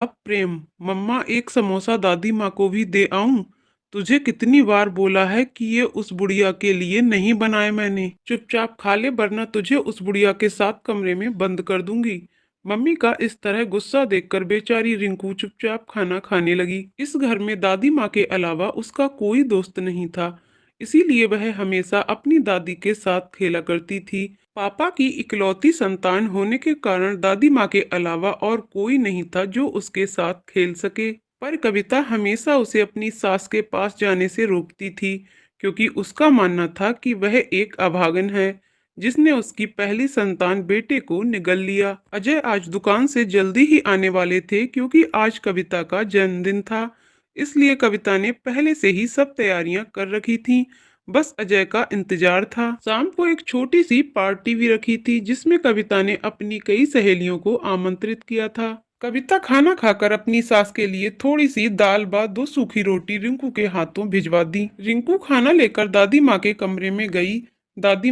अब प्रेम, मम्मा एक समोसा दादी माँ को भी दे आऊं? तुझे कितनी बार बोला है कि ये उस बुढ़िया के लिए नहीं बनाए मैंने। चुपचाप खा ले वरना तुझे उस बुढ़िया के साथ कमरे में बंद कर दूंगी। मम्मी का इस तरह गुस्सा देखकर बेचारी रिंकू चुपचाप खाना खाने लगी। इस घर में दादी माँ के अलावा उसका कोई दोस्त नहीं था, इसीलिए वह हमेशा अपनी दादी के साथ खेला करती थी। पापा की इकलौती संतान होने के कारण दादी माँ के अलावा और कोई नहीं था जो उसके साथ खेल सके। पर कविता हमेशा उसे अपनी सास के पास जाने से रोकती थी, क्योंकि उसका मानना था कि वह एक अभागन है जिसने उसकी पहली संतान बेटे को निगल लिया। अजय आज दुकान से जल्दी ही आने वाले थे, क्योंकि आज कविता का जन्मदिन था। इसलिए कविता ने पहले से ही सब तैयारियां कर रखी थी, बस अजय का इंतजार था। शाम को एक छोटी सी पार्टी भी रखी थी, जिसमें कविता ने अपनी कई सहेलियों को आमंत्रित किया था। कविता खाना खाकर अपनी सास के लिए थोड़ी सी दाल भात दो सूखी रोटी रिंकू के हाथों भिजवा दी। रिंकू खाना लेकर दादी माँ के कमरे में गई। दादी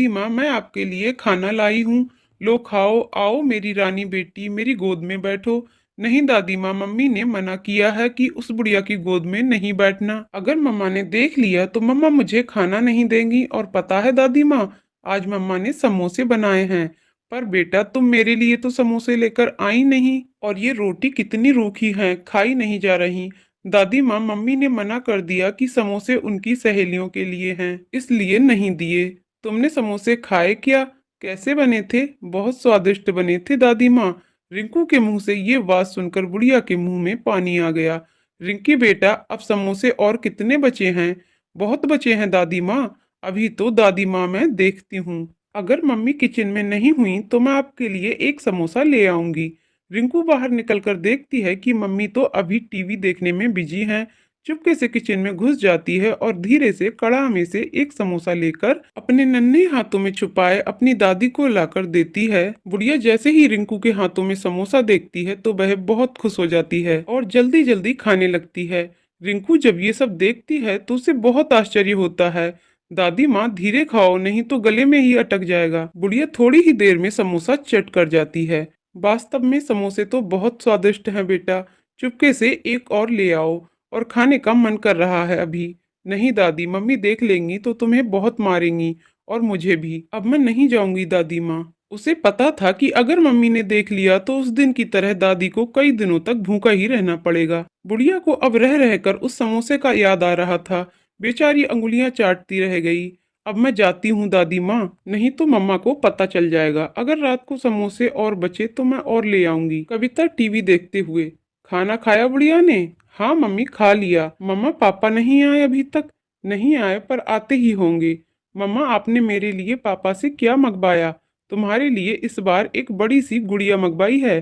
माँ मैं आपके लिए खाना लाई हूँ, लो खाओ, आओ मेरी रानी बेटी मेरी गोद में बैठो। नहीं दादी माँ, मम्मी ने मना किया है कि उस बुढ़िया की गोद में नहीं बैठना। अगर मम्मा ने देख लिया तो मम्मा मुझे खाना नहीं देंगी। और पता है दादी माँ, आज मम्मा ने समोसे बनाए हैं। पर बेटा तुम मेरे लिए तो समोसे लेकर आई नहीं, और ये रोटी कितनी रूखी है, खाई नहीं जा रही। दादी माँ, मम्मी ने मना कर दिया कि समोसे उनकी सहेलियों के लिए हैं, इसलिए नहीं दिए। तुमने समोसे खाए क्या? कैसे बने थे? बहुत स्वादिष्ट बने थे दादी माँ। रिंकू के मुंह से ये बात सुनकर बुढ़िया के मुंह में पानी आ गया। रिंकी बेटा, अब समोसे और कितने बचे हैं? बहुत बचे हैं दादी माँ, अभी तो दादी माँ मैं देखती हूँ। अगर मम्मी किचन में नहीं हुई तो मैं आपके लिए एक समोसा ले आऊंगी। रिंकू बाहर निकलकर देखती है कि मम्मी तो अभी टीवी देखने में बिजी हैं। चुपके से किचन में घुस जाती है और धीरे से कढ़ा में से एक समोसा लेकर अपने नन्हे हाथों में छुपाए अपनी दादी को लाकर देती है। बुढ़िया जैसे ही रिंकू के हाथों में समोसा देखती है तो वह बहुत खुश हो जाती है और जल्दी जल्दी खाने लगती है। रिंकू जब ये सब देखती है तो उसे बहुत आश्चर्य होता है। दादी माँ धीरे खाओ, नहीं तो गले में ही अटक जाएगा। बुढ़िया थोड़ी ही देर में समोसा चट कर जाती है। वास्तव में समोसे तो बहुत स्वादिष्ट हैं बेटा, चुपके से एक और ले आओ, और खाने का मन कर रहा है अभी। नहीं दादी, मम्मी देख लेंगी तो तुम्हें बहुत मारेंगी, और मुझे भी। अब मैं नहीं जाऊंगी दादी माँ। उसे पता था कि अगर मम्मी ने देख लिया तो उस दिन की तरह दादी को कई दिनों तक भूखा ही रहना पड़ेगा। बुढ़िया को अब रह रहकर उस समोसे का याद आ रहा था। बेचारी अंगुलियां चाटती रह गई। अब मैं जाती हूँ दादी माँ, नहीं तो मम्मा को पता चल जाएगा। अगर रात को समोसे और बचे तो मैं और ले आऊंगी। कविता टीवी देखते हुए, खाना खाया बुढ़िया ने? हाँ मम्मी, खा लिया। मम्मा पापा नहीं आए अभी तक? नहीं आए, पर आते ही होंगे। मम्मा आपने मेरे लिए पापा से क्या मंगवाया? तुम्हारे लिए इस बार एक बड़ी सी गुड़िया मंगवाई है।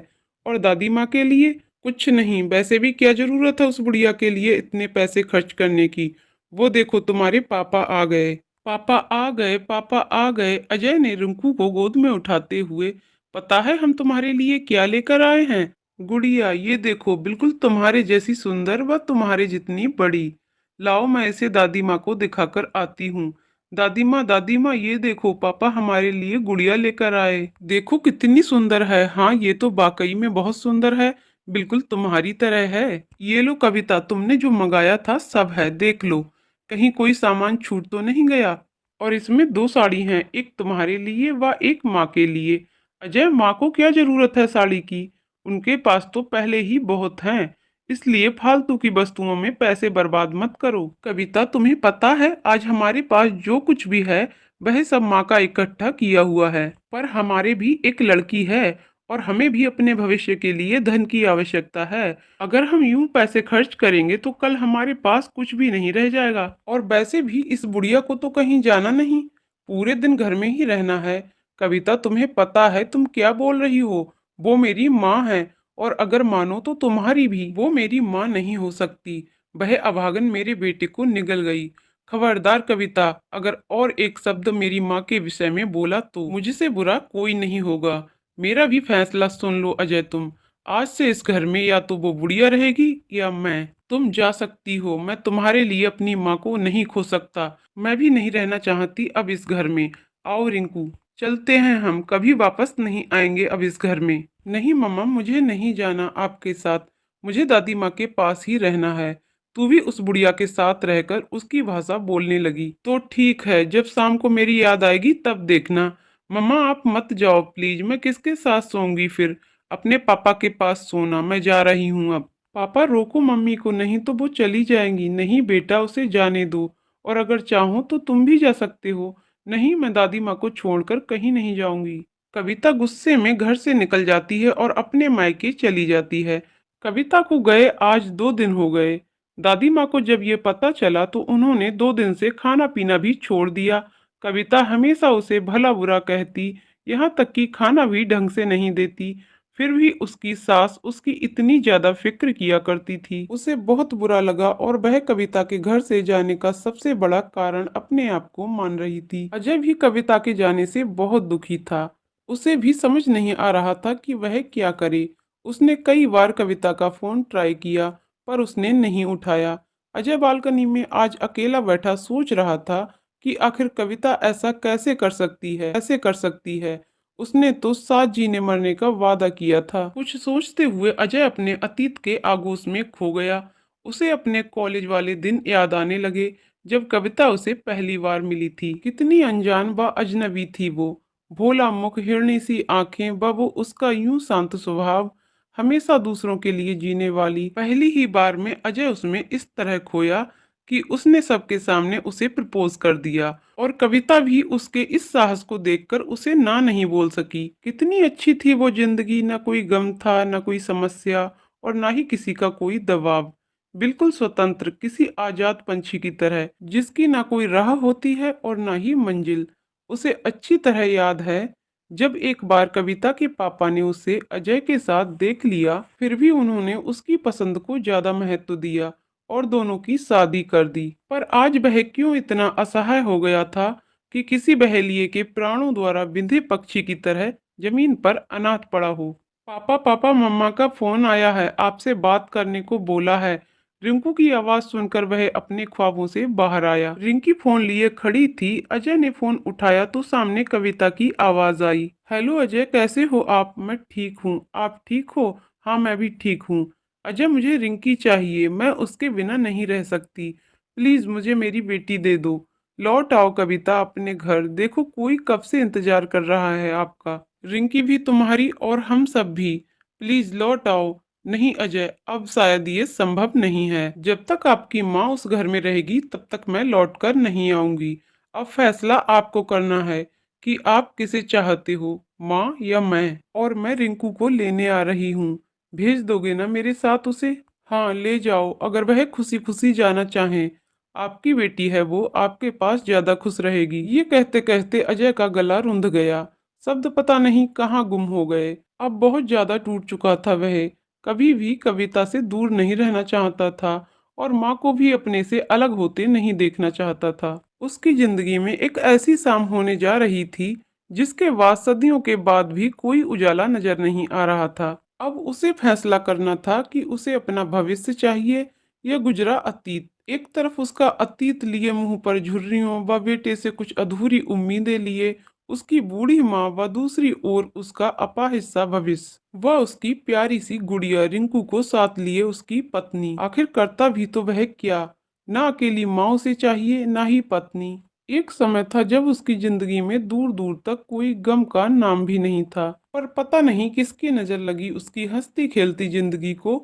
और दादी माँ के लिए? कुछ नहीं, वैसे भी क्या जरूरत है उस बुढ़िया के लिए इतने पैसे खर्च करने की। वो देखो तुम्हारे पापा आ गए। पापा आ गए, पापा आ गए। अजय ने रिंकू को गोद में उठाते हुए, पता है हम तुम्हारे लिए क्या लेकर आए हैं? गुड़िया, ये देखो, बिल्कुल तुम्हारे जैसी सुंदर व तुम्हारे जितनी बड़ी। लाओ मैं इसे दादी माँ को दिखाकर आती हूँ। दादी माँ ये देखो, पापा हमारे लिए गुड़िया लेकर आए। देखो कितनी सुंदर है। हाँ ये तो वाकई में बहुत सुंदर है, बिल्कुल तुम्हारी तरह है। ये लो कविता, तुमने जो मंगाया था सब है, देख लो, कहीं कोई सामान छूट तो नहीं गया। और इसमें दो साड़ी हैं, एक तुम्हारे लिए व एक माँ के लिए। अजय, माँ को क्या जरूरत है साड़ी की? उनके पास तो पहले ही बहुत हैं, इसलिए फालतू की वस्तुओं में पैसे बर्बाद मत करो। कविता, तुम्हें पता है आज हमारे पास जो कुछ भी है वह सब माँ का इकट्ठा किया हुआ है। पर हमारे भी एक लड़की है, और हमें भी अपने भविष्य के लिए धन की आवश्यकता है। अगर हम यूं पैसे खर्च करेंगे तो कल हमारे पास कुछ भी नहीं रह जाएगा। और वैसे भी इस बुढ़िया को तो कहीं जाना नहीं, पूरे दिन घर में ही रहना है। कविता, तुम्हें पता है तुम क्या बोल रही हो? वो मेरी माँ है, और अगर मानो तो तुम्हारी भी। वो मेरी माँ नहीं हो सकती, वह अभागन मेरे बेटे को निगल गई। खबरदार कविता, अगर और एक शब्द मेरी माँ के विषय में बोला तो मुझसे बुरा कोई नहीं होगा। मेरा भी फैसला सुन लो अजय तुम। आज से इस घर में या तो वो बुढ़िया रहेगी या मैं। तुम जा सकती हो, मैं तुम्हारे लिए अपनी माँ को नहीं खो सकता। मैं भी नहीं रहना चाहती अब इस घर में। आओ रिंकू। चलते हैं हम, कभी वापस नहीं आएंगे अब इस घर में। नहीं मम्मा, मुझे नहीं जाना आपके साथ। मुझे दादी माँ के पास ही रहना है। तू भी उस बुढ़िया के साथ रहकर उसकी भाषा बोलने लगी। तो ठीक है, जब शाम को मेरी याद आएगी तब देखना। मम्मा आप मत जाओ प्लीज, मैं किसके साथ सोऊंगी फिर? अपने पापा के पास सोना, मैं जा रही हूँ अब। पापा रोको मम्मी को, नहीं तो वो चली जाएंगी। नहीं बेटा, उसे जाने दो। और अगर चाहो तो तुम भी जा सकते हो। नहीं, मैं दादी माँ को छोड़कर कहीं नहीं जाऊंगी। कविता गुस्से में घर से निकल जाती है और अपने मायके चली जाती है। कविता को गए आज 2 दिन हो गए। दादी माँ को जब ये पता चला तो उन्होंने 2 दिन से खाना पीना भी छोड़ दिया। कविता हमेशा उसे भला बुरा कहती, यहाँ तक कि खाना भी ढंग से नहीं देती। फिर भी उसकी सास उसकी इतनी ज्यादा फिक्र किया करती थी। उसे बहुत बुरा लगा और वह कविता के घर से जाने का सबसे बड़ा कारण अपने आप को मान रही थी। अजय भी कविता के जाने से बहुत दुखी था। उसे भी समझ नहीं आ रहा था कि वह क्या करे। उसने कई बार कविता का फोन ट्राई किया, पर उसने नहीं उठाया। अजय बालकनी में आज अकेला बैठा सोच रहा था कि आखिर कविता ऐसा कैसे कर सकती है। उसने तो साथ जीने मरने का वादा किया था। कुछ सोचते हुए अजय अपने अतीत के आगोश में खो गया। उसे अपने कॉलेज वाले दिन याद आने लगे, जब कविता उसे पहली बार मिली थी। कितनी अनजान व अजनबी थी वो। भोला मुख, हिरनी सी आंखें व वो उसका यूं शांत स्वभाव, हमेशा दूसरों के लिए जीने वाली। पहली ही बार में अजय उसमें इस तरह खोया कि उसने सबके सामने उसे प्रपोज कर दिया। और कविता भी उसके इस साहस को देखकर उसे ना नहीं बोल सकी। कितनी अच्छी थी वो जिंदगी, ना कोई गम था, ना कोई समस्या, और ना ही किसी का कोई दबाव। बिल्कुल स्वतंत्र, किसी आजाद पंछी की तरह, जिसकी ना कोई राह होती है और ना ही मंजिल। उसे अच्छी तरह याद है, जब एक बार कविता के पापा ने उसे अजय के साथ देख लिया, फिर भी उन्होंने उसकी पसंद को ज्यादा महत्व दिया और दोनों की शादी कर दी। पर आज वह क्यों इतना असहाय हो गया था कि किसी बहेलिए के प्राणों द्वारा बिंधे पक्षी की तरह जमीन पर अनाथ पड़ा हो। पापा पापा, मम्मा का फोन आया है, आपसे बात करने को बोला है। रिंकू की आवाज सुनकर वह अपने ख्वाबों से बाहर आया। रिंकी फोन लिए खड़ी थी। अजय ने फोन उठाया तो सामने कविता की आवाज आई। हेलो अजय, कैसे हो आप? मैं ठीक हूँ, आप ठीक हो? हाँ मैं भी ठीक हूँ। अजय, मुझे रिंकी चाहिए, मैं उसके बिना नहीं रह सकती। प्लीज मुझे मेरी बेटी दे दो। लौट आओ कविता अपने घर, देखो कोई कब से इंतजार कर रहा है आपका। रिंकी भी तुम्हारी और हम सब भी। प्लीज लौट आओ। नहीं अजय, अब शायद ये संभव नहीं है। जब तक आपकी माँ उस घर में रहेगी तब तक मैं लौट कर नहीं आऊंगी। अब फैसला आपको करना है कि आप किसे चाहते हो, माँ या मैं। और मैं रिंकू को लेने आ रही हूँ। भेज दोगे ना मेरे साथ उसे? हाँ ले जाओ, अगर वह खुशी खुशी जाना चाहे। आपकी बेटी है वो, आपके पास ज्यादा खुश रहेगी। ये कहते कहते अजय का गला रुंध गया। शब्द पता नहीं कहाँ गुम हो गए। अब बहुत ज्यादा टूट चुका था वह। कभी भी कविता से दूर नहीं रहना चाहता था और माँ को भी अपने से अलग होते नहीं देखना चाहता था। उसकी जिंदगी में एक ऐसी शाम होने जा रही थी जिसके बाद सदियों के बाद भी कोई उजाला नजर नहीं आ रहा था। अब उसे फैसला करना था कि उसे अपना भविष्य चाहिए या गुजरा अतीत। एक तरफ उसका अतीत लिए मुंह पर झुर्रियों व बेटे से कुछ अधूरी उम्मीदें लिए उसकी बूढ़ी माँ, व दूसरी ओर उसका अपाहिज भविष्य व उसकी प्यारी सी गुड़िया रिंकू को साथ लिए उसकी पत्नी। आखिर करता भी तो वह क्या? ना अकेली माँ उसे चाहिए, ना ही पत्नी। एक समय था जब उसकी जिंदगी में दूर दूर तक कोई गम का नाम भी नहीं था। पर पता नहीं किसकी नजर लगी उसकी हंसती खेलती जिंदगी को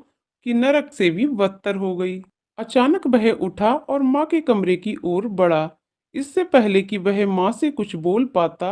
कि नरक से भी बदतर हो गई। अचानक वह उठा और माँ के कमरे की ओर बढ़ा। इससे पहले कि वह माँ से कुछ बोल पाता,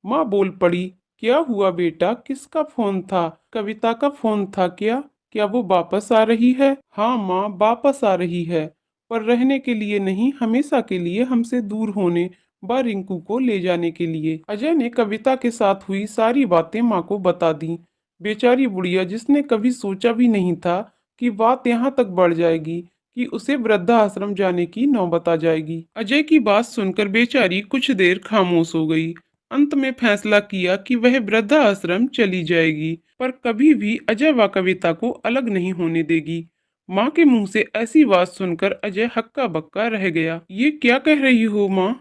माँ बोल पड़ी। क्या हुआ बेटा, किसका फोन था? कविता का फोन था क्या? क्या वो वापस आ रही है? हाँ माँ, वापस आ रही है, पर रहने के लिए नहीं, हमेशा के लिए हमसे दूर होने व रिंकू को ले जाने के लिए। अजय ने कविता के साथ हुई सारी बातें माँ को बता दी। बेचारी बुढ़िया, जिसने कभी सोचा भी नहीं था कि बात यहाँ तक बढ़ जाएगी कि उसे वृद्धाश्रम जाने की नौबत आ जाएगी। अजय की बात सुनकर बेचारी कुछ देर खामोश हो गई। अंत में फैसला किया कि वह वृद्धाश्रम चली जाएगी, पर कभी भी अजय व कविता को अलग नहीं होने देगी। माँ के मुंह से ऐसी बात सुनकर अजय हक्का बक्का रह गया। ये क्या कह रही हो माँ?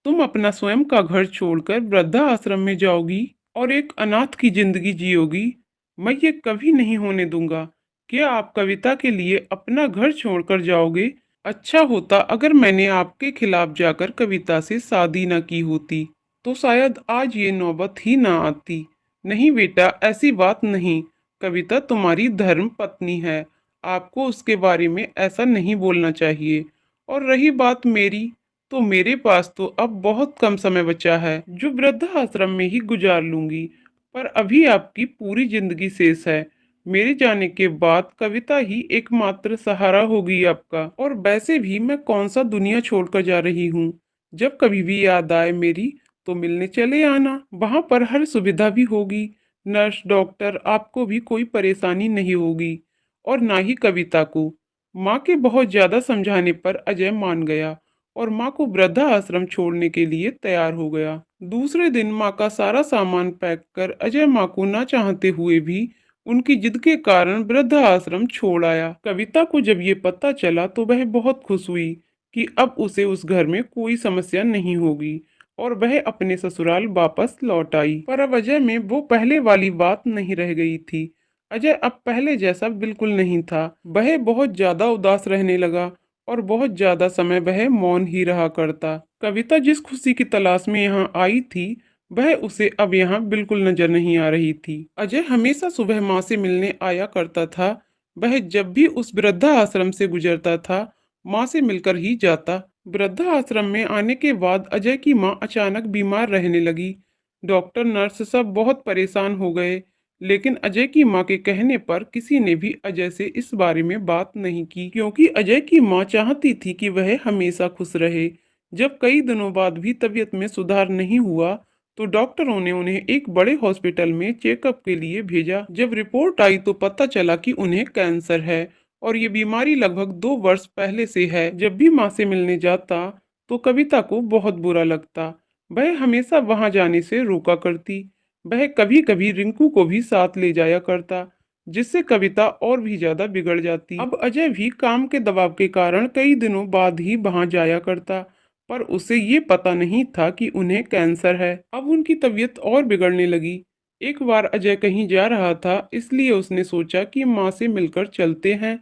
तुम अपना स्वयं का घर छोड़कर वृद्धा आश्रम में जाओगी और एक अनाथ की जिंदगी जियोगी। मैं ये कभी नहीं होने दूंगा। क्या आप कविता के लिए अपना घर छोड़कर जाओगे? अच्छा होता अगर मैंने आपके खिलाफ जाकर कविता से शादी न की होती, तो शायद आज ये नौबत ही ना आती। नहीं बेटा, ऐसी बात नहीं। कविता तुम्हारी धर्म पत्नी है। आपको उसके बारे में ऐसा नहीं बोलना चाहिए। और रही बात मेरी, तो मेरे पास तो अब बहुत कम समय बचा है जो वृद्धा आश्रम में ही गुजार लूंगी। पर अभी आपकी पूरी जिंदगी शेष है। मेरे जाने के बाद कविता ही एकमात्र सहारा होगी आपका। और वैसे भी मैं कौन सा दुनिया छोड़कर जा रही हूँ। जब कभी भी याद आए मेरी, तो मिलने चले आना। वहां पर हर सुविधा भी होगी। नर्स, डॉक्टर, आपको भी कोई परेशानी नहीं होगी। और ना ही कविता को। माँ के बहुत ज्यादा समझाने पर अजय मान गया और माँ को वृद्धा आश्रम छोड़ने के लिए तैयार हो गया। दूसरे दिन माँ का सारा सामान पैक कर अजय माँ को ना चाहते हुए भी उनकी जिद के कारण वृद्धा आश्रम छोड़ आया। कविता को जब ये पता चला तो वह बहुत खुश हुई कि अब उसे उस घर में कोई समस्या नहीं होगी और वह अपने ससुराल वापस लौट आई। पर अब अजय में वो पहले वाली बात नहीं रह गई थी। अजय अब पहले जैसा बिल्कुल नहीं था। वह बहुत ज्यादा उदास रहने लगा और बहुत ज्यादा समय वह मौन ही रहा करता। कविता जिस खुशी की तलाश में यहाँ आई थी, वह उसे अब यहाँ बिल्कुल नजर नहीं आ रही थी। अजय हमेशा सुबह माँ से मिलने आया करता था। वह जब भी उस वृद्धा आश्रम से गुजरता था, माँ से मिलकर ही जाता। वृद्धा आश्रम में आने के बाद अजय की माँ अचानक बीमार रहने लगी। डॉक्टर, नर्स सब बहुत परेशान हो गए। लेकिन अजय की माँ के कहने पर किसी ने भी अजय से इस बारे में बात नहीं की, क्योंकि अजय की माँ चाहती थी कि वह हमेशा खुश रहे। जब कई दिनों बाद भी तबीयत में सुधार नहीं हुआ, तो डॉक्टरों ने उन्हें एक बड़े हॉस्पिटल में चेकअप के लिए भेजा। जब रिपोर्ट आई तो पता चला कि उन्हें कैंसर है और ये बीमारी लगभग 2 वर्ष पहले से है। जब भी माँ से मिलने जाता, तो कविता को बहुत बुरा लगता। वह हमेशा वहां जाने से रोका करती। वह कभी कभी रिंकू को भी साथ ले जाया करता, जिससे कविता और भी ज्यादा बिगड़ जाती। अब अजय भी काम के दबाव के कारण कई दिनों बाद ही वहां जाया करता, पर उसे ये पता नहीं था कि उन्हें कैंसर है। अब उनकी तबीयत और बिगड़ने लगी। एक बार अजय कहीं जा रहा था, इसलिए उसने सोचा कि माँ से मिलकर चलते हैं।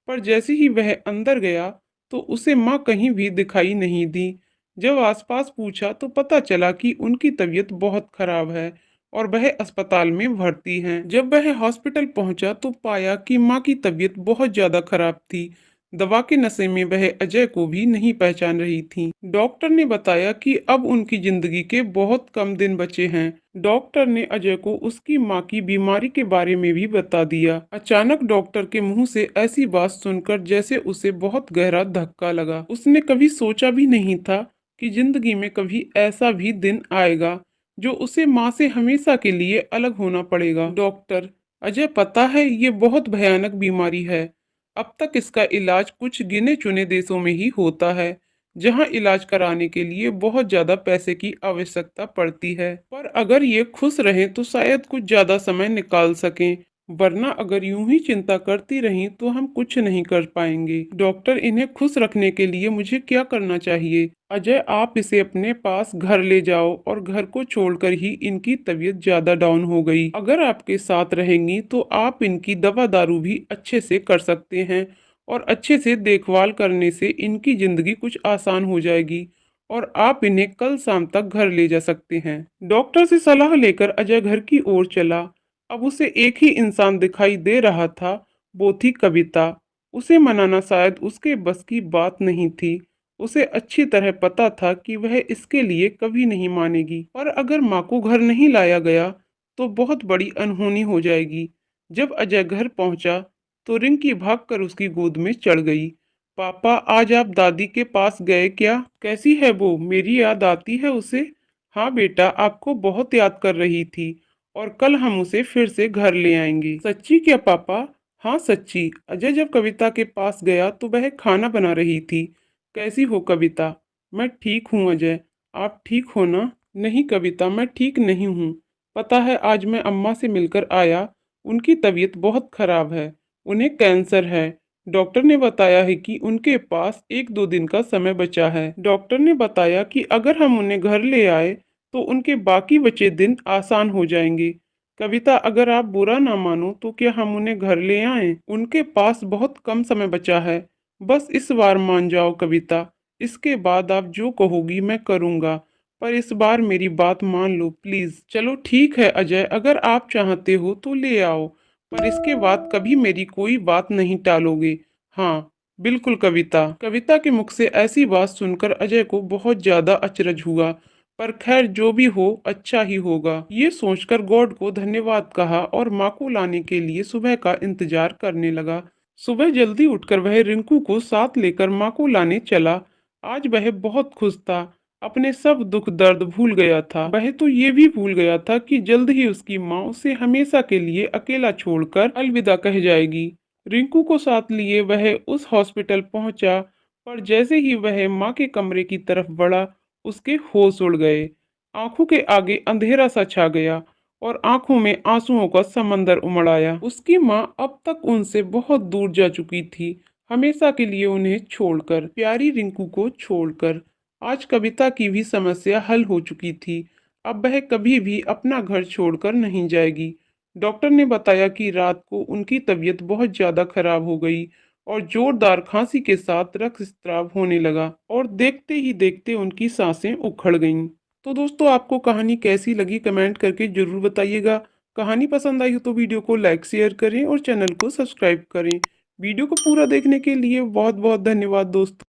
पर जैसे ही वह अंदर गया, तो उसे माँ कहीं भी दिखाई नहीं दी। जब आसपास पूछा तो पता चला कि उनकी तबीयत बहुत खराब है और वह अस्पताल में भर्ती हैं। जब वह हॉस्पिटल पहुंचा तो पाया कि माँ की तबीयत बहुत ज्यादा खराब थी। दवा के नशे में वह अजय को भी नहीं पहचान रही थी। डॉक्टर ने बताया कि अब उनकी जिंदगी के बहुत कम दिन बचे हैं। डॉक्टर ने अजय को उसकी माँ की बीमारी के बारे में भी बता दिया। अचानक डॉक्टर के मुंह से ऐसी बात सुनकर जैसे उसे बहुत गहरा धक्का लगा। उसने कभी सोचा भी नहीं था कि जिंदगी में कभी ऐसा भी दिन आएगा जो उसे माँ से हमेशा के लिए अलग होना पड़ेगा। डॉक्टर, अजय, पता है ये बहुत भयानक बीमारी है। अब तक इसका इलाज कुछ गिने चुने देशों में ही होता है, जहां इलाज कराने के लिए बहुत ज्यादा पैसे की आवश्यकता पड़ती है। पर अगर ये खुश रहें तो शायद कुछ ज्यादा समय निकाल सकें, वरना अगर यूं ही चिंता करती रहीं तो हम कुछ नहीं कर पाएंगे। डॉक्टर, इन्हें खुश रखने के लिए मुझे क्या करना चाहिए? अजय, आप इसे अपने पास घर ले जाओ और घर को छोड़कर ही इनकी तबीयत ज्यादा डाउन हो गई। अगर आपके साथ रहेंगी तो आप इनकी दवा दारू भी अच्छे से कर सकते हैं और अच्छे से देखभाल करने से इनकी जिंदगी कुछ आसान हो जाएगी और आप इन्हें कल शाम तक घर ले जा सकते हैं। डॉक्टर से सलाह लेकर अजय घर की ओर चला। अब उसे एक ही इंसान दिखाई दे रहा था, वो थी कविता। उसे मनाना शायद उसके बस की बात नहीं थी। उसे अच्छी तरह पता था कि वह इसके लिए कभी नहीं मानेगी। पर अगर माँ को घर नहीं लाया गया तो बहुत बड़ी अनहोनी हो जाएगी। जब अजय घर पहुंचा तो रिंकी भागकर उसकी गोद में चढ़ गई। पापा, आज आप दादी के पास गए क्या? कैसी है वो? मेरी याद आती है उसे? हाँ बेटा, आपको बहुत याद कर रही थी और कल हम उसे फिर से घर ले आएंगे। सच्ची क्या पापा? हाँ सच्ची। अजय जब कविता के पास गया तो वह खाना बना रही थी। कैसी हो कविता? मैं ठीक हूँ अजय। आप ठीक हो ना? नहीं कविता, मैं ठीक नहीं हूँ। पता है, आज मैं अम्मा से मिलकर आया। उनकी तबीयत बहुत खराब है। उन्हें कैंसर है। डॉक्टर ने बताया है कि उनके पास 1-2 दिन का समय बचा है। डॉक्टर ने बताया कि अगर हम उन्हें घर ले आए तो उनके बाकी बचे दिन आसान हो जाएंगे। कविता, अगर आप बुरा ना मानो तो क्या हम उन्हें घर ले आएं? उनके पास बहुत कम समय बचा है। बस इस बार मान जाओ कविता। इसके बाद आप जो कहोगी मैं करूँगा। पर इस बार मेरी बात मान लो प्लीज। चलो ठीक है अजय, अगर आप चाहते हो तो ले आओ, पर इसके बाद कभी मेरी कोई बात नहीं टालोगे। हाँ, बिल्कुल कविता। कविता के मुख से ऐसी बात सुनकर अजय को बहुत ज्यादा अचरज हुआ। पर खैर जो भी हो अच्छा ही होगा, ये सोचकर गॉड को धन्यवाद कहा और माँ को लाने के लिए सुबह का इंतजार करने लगा। सुबह जल्दी उठकर वह रिंकू को साथ लेकर माँ को लाने चला। आज वह बहुत खुश था। अपने सब दुख दर्द भूल गया था। वह तो ये भी भूल गया था कि जल्द ही उसकी माँ उसे हमेशा के लिए अकेला छोड़कर अलविदा कह जाएगी। रिंकू को साथ लिए वह उस हॉस्पिटल पहुंचा, पर जैसे ही वह माँ के कमरे की तरफ बढ़ा, उसके होश उड़ गए। आंखों के आगे अंधेरा सा छा गया और आंखों में आंसुओं का समंदर उमड़ आया। उसकी माँ अब तक उनसे बहुत दूर जा चुकी थी, हमेशा के लिए उन्हें छोड़कर, प्यारी रिंकू को छोड़कर। आज कविता की भी समस्या हल हो चुकी थी। अब वह कभी भी अपना घर छोड़कर नहीं जाएगी। डॉक्टर ने बताया कि रात को उनकी तबीयत बहुत ज्यादा खराब हो गई और जोरदार खांसी के साथ रक्तस्राव होने लगा और देखते ही देखते उनकी सांसें उखड़ गईं। तो दोस्तों, आपको कहानी कैसी लगी कमेंट करके जरूर बताइएगा। कहानी पसंद आई हो तो वीडियो को लाइक शेयर करें और चैनल को सब्सक्राइब करें। वीडियो को पूरा देखने के लिए बहुत बहुत धन्यवाद दोस्तों।